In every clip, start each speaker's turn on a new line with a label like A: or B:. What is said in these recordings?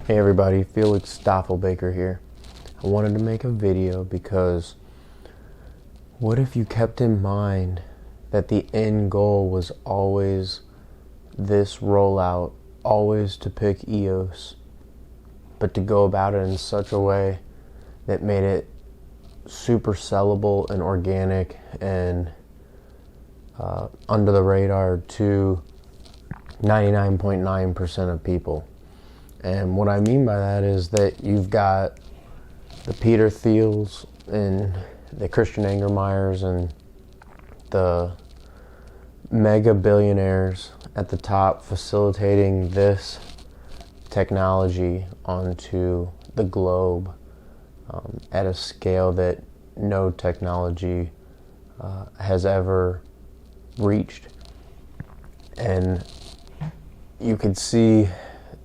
A: Hey everybody, Felix Staffelbaker here. I wanted to make a video because what if you kept in mind that the end goal was always this rollout, always to pick EOS, but to go about it in such a way that made it super sellable and organic and under the radar to 99.9% of people. And what I mean by that is that you've got the Peter Thiels and the Christian Angermeyers and the mega billionaires at the top facilitating this technology onto the globe at a scale that no technology has ever reached. And you could see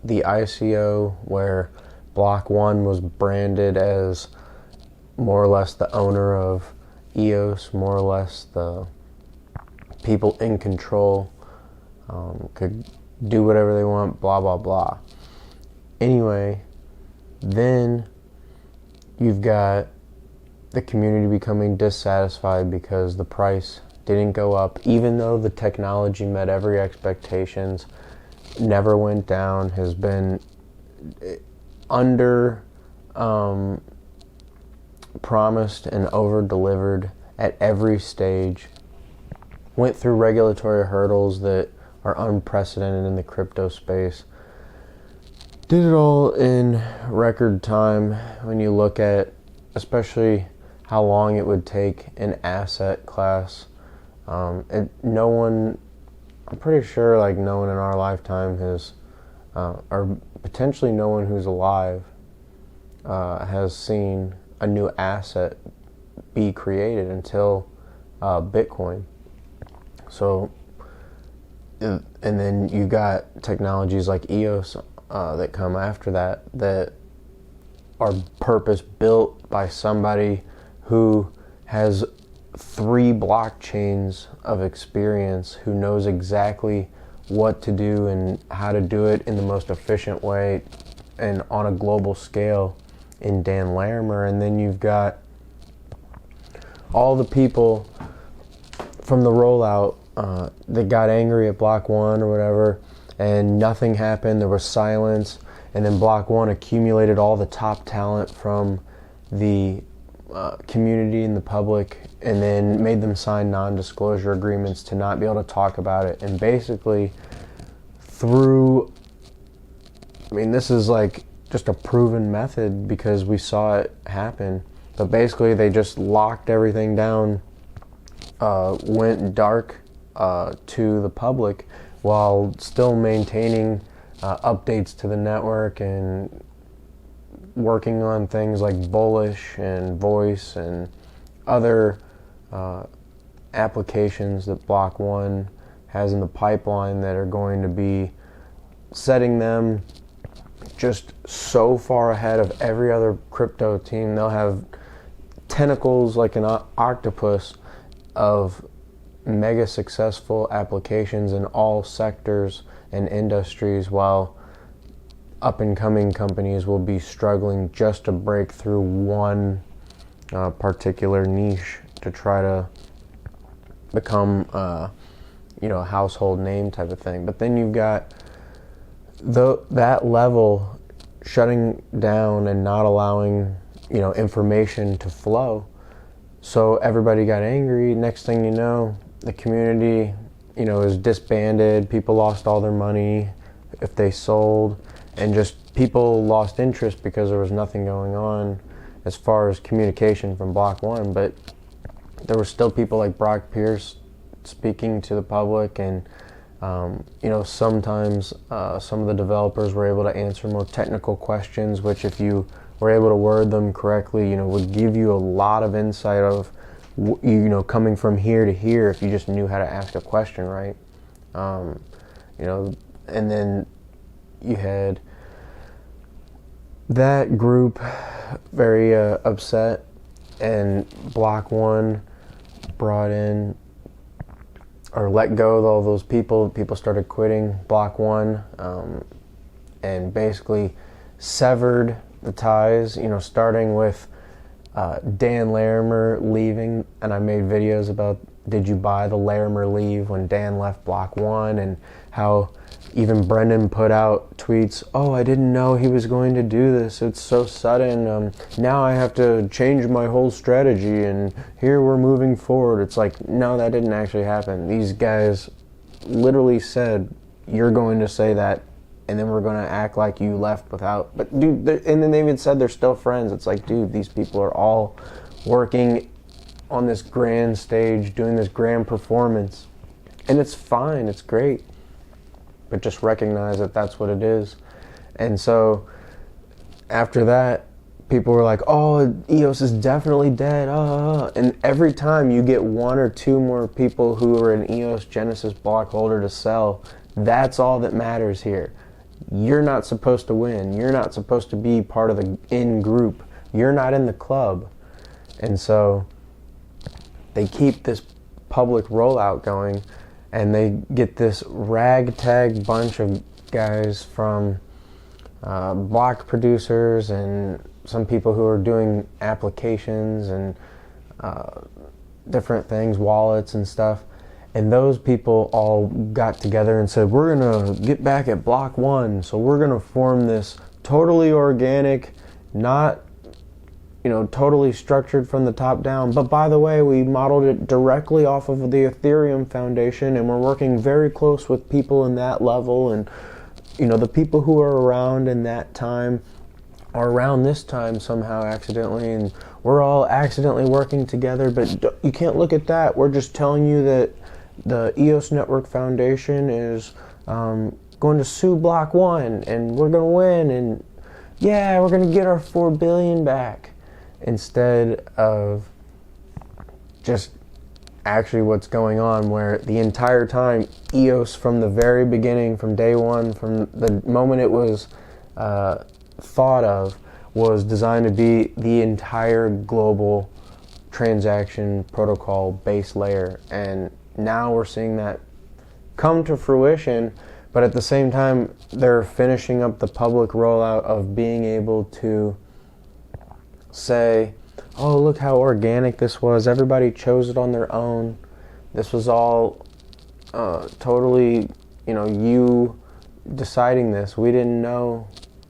A: the ICO where Block One was branded as more or less the owner of EOS, more or less the people in control, could do whatever they want, blah, blah, blah. Anyway, then you've got the community becoming dissatisfied because the price didn't go up, even though the technology met every expectations, never went down, has been under promised and over delivered at every stage, went through regulatory hurdles that are unprecedented in the crypto space, did it all in record time when you look at especially how long it would take an asset class. I'm pretty sure like no one in our lifetime has, or potentially no one who's alive, has seen a new asset be created until Bitcoin. So, and then you got technologies like EOS that come after that are purpose built by somebody who has 3 blockchains of experience, who knows exactly what to do and how to do it in the most efficient way and on a global scale in Dan Larimer. And then you've got all the people from the rollout that got angry at Block One or whatever, and nothing happened, there was silence, and then Block One accumulated all the top talent from the community and the public, and then made them sign non-disclosure agreements to not be able to talk about it. And basically this is like just a proven method because we saw it happen, but basically they just locked everything down, went dark to the public while still maintaining updates to the network and working on things like Bullish and Voice and other applications that Block One has in the pipeline that are going to be setting them just so far ahead of every other crypto team. They'll have tentacles like an octopus of mega successful applications in all sectors and industries, while up-and-coming companies will be struggling just to break through one particular niche to try to become a household name type of thing. But then you've got that level shutting down and not allowing information to flow. So everybody got angry. Next thing you know, the community is disbanded. People lost all their money if they sold, and just people lost interest because there was nothing going on as far as communication from Block One. But there were still people like Brock Pierce speaking to the public, and sometimes some of the developers were able to answer more technical questions, which if you were able to word them correctly, would give you a lot of insight of coming from here to here if you just knew how to ask a question right. And then you had that group very upset, and Block One brought in or let go of all those people. People started quitting Block One, and basically severed the ties, starting with Dan Larimer leaving, and I made videos about did you buy the Larimer leave when Dan left Block 1, and how even Brendan put out tweets, oh, I didn't know he was going to do this, it's so sudden, now I have to change my whole strategy, and here we're moving forward. It's like, no, that didn't actually happen. These guys literally said, you're going to say that, and then we're going to act like you left without. But dude, and then they even said they're still friends. It's like, dude, these people are all working on this grand stage, doing this grand performance, and it's fine, it's great, but just recognize that that's what it is. And so after that, people were like, oh, EOS is definitely dead, and every time you get one or two more people who are an EOS Genesis block holder to sell, that's all that matters here. You're not supposed to win. You're not supposed to be part of the in group. You're not in the club. And so they keep this public rollout going, and they get this ragtag bunch of guys from block producers and some people who are doing applications and different things, wallets and stuff. And those people all got together and said, we're going to get back at Block 1. So we're going to form this totally organic, not, totally structured from the top down. But by the way, we modeled it directly off of the Ethereum Foundation, and we're working very close with people in that level. And, the people who are around in that time are around this time somehow accidentally. And we're all accidentally working together. But you can't look at that. We're just telling you that the EOS Network Foundation is going to sue Block 1, and we're going to win, and yeah, we're going to get our $4 billion back, instead of just actually what's going on, where the entire time EOS, from the very beginning, from day one, from the moment it was thought of, was designed to be the entire global transaction protocol base layer. And now we're seeing that come to fruition, but at the same time, they're finishing up the public rollout of being able to say, oh, look how organic this was. Everybody chose it on their own. This was all totally, you deciding this. We didn't know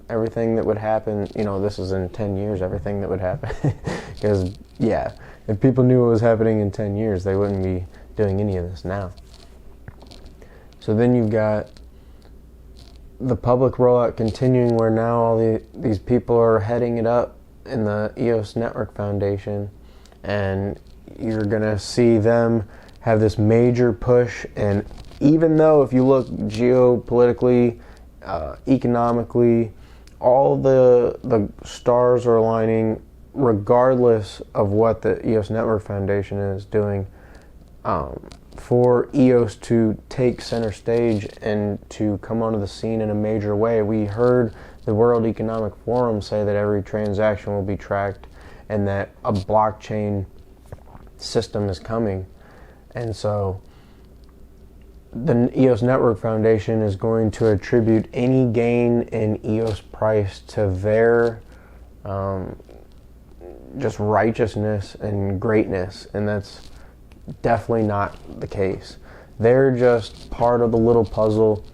A: everything that would happen. This is in 10 years, everything that would happen. Because, yeah, if people knew what was happening in 10 years, they wouldn't be doing any of this now. So then you've got the public rollout continuing, where now all these people are heading it up in the EOS Network Foundation, and you're gonna see them have this major push. And even though, if you look geopolitically, economically, all the stars are aligning, regardless of what the EOS Network Foundation is doing, for EOS to take center stage and to come onto the scene in a major way. We heard the World Economic Forum say that every transaction will be tracked, and that a blockchain system is coming. And so the EOS Network Foundation is going to attribute any gain in EOS price to their just righteousness and greatness, and that's definitely not the case. They're just part of the little puzzle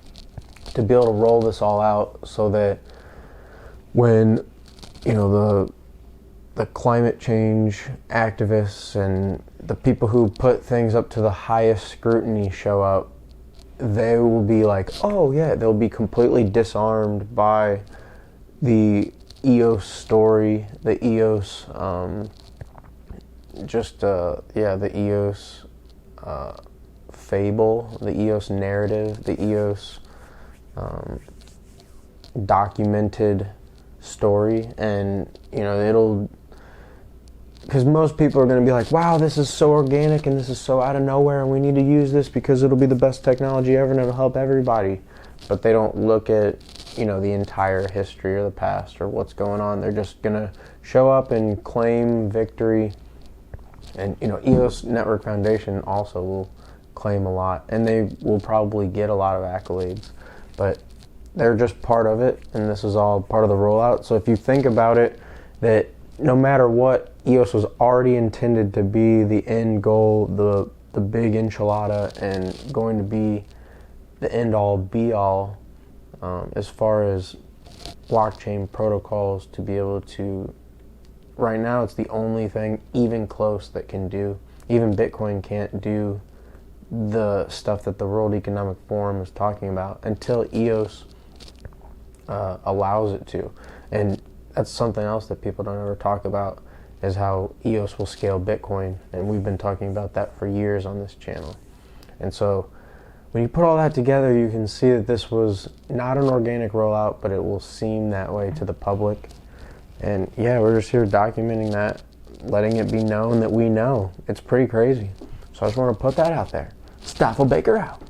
A: to be able to roll this all out, so that when the climate change activists and the people who put things up to the highest scrutiny show up, they will be like, oh yeah, they'll be completely disarmed by the EOS story, the EOS the EOS fable, the EOS narrative, the EOS documented story. And it'll, because most people are going to be like, wow, this is so organic and this is so out of nowhere, and we need to use this because it'll be the best technology ever and it'll help everybody. But they don't look at the entire history or the past or what's going on. They're just going to show up and claim victory. And EOS Network Foundation also will claim a lot, and they will probably get a lot of accolades, but they're just part of it, and this is all part of the rollout. So if you think about it, that no matter what, EOS was already intended to be the end goal, the big enchilada, and going to be the end-all, be-all as far as blockchain protocols to be able to. Right now, it's the only thing even close that can do. Even Bitcoin can't do the stuff that the World Economic Forum is talking about until EOS allows it to. And that's something else that people don't ever talk about, is how EOS will scale Bitcoin. And we've been talking about that for years on this channel. And so when you put all that together, you can see that this was not an organic rollout, but it will seem that way to the public. And yeah, we're just here documenting that, letting it be known that we know. It's pretty crazy. So I just want to put that out there. Stoffel Baker out.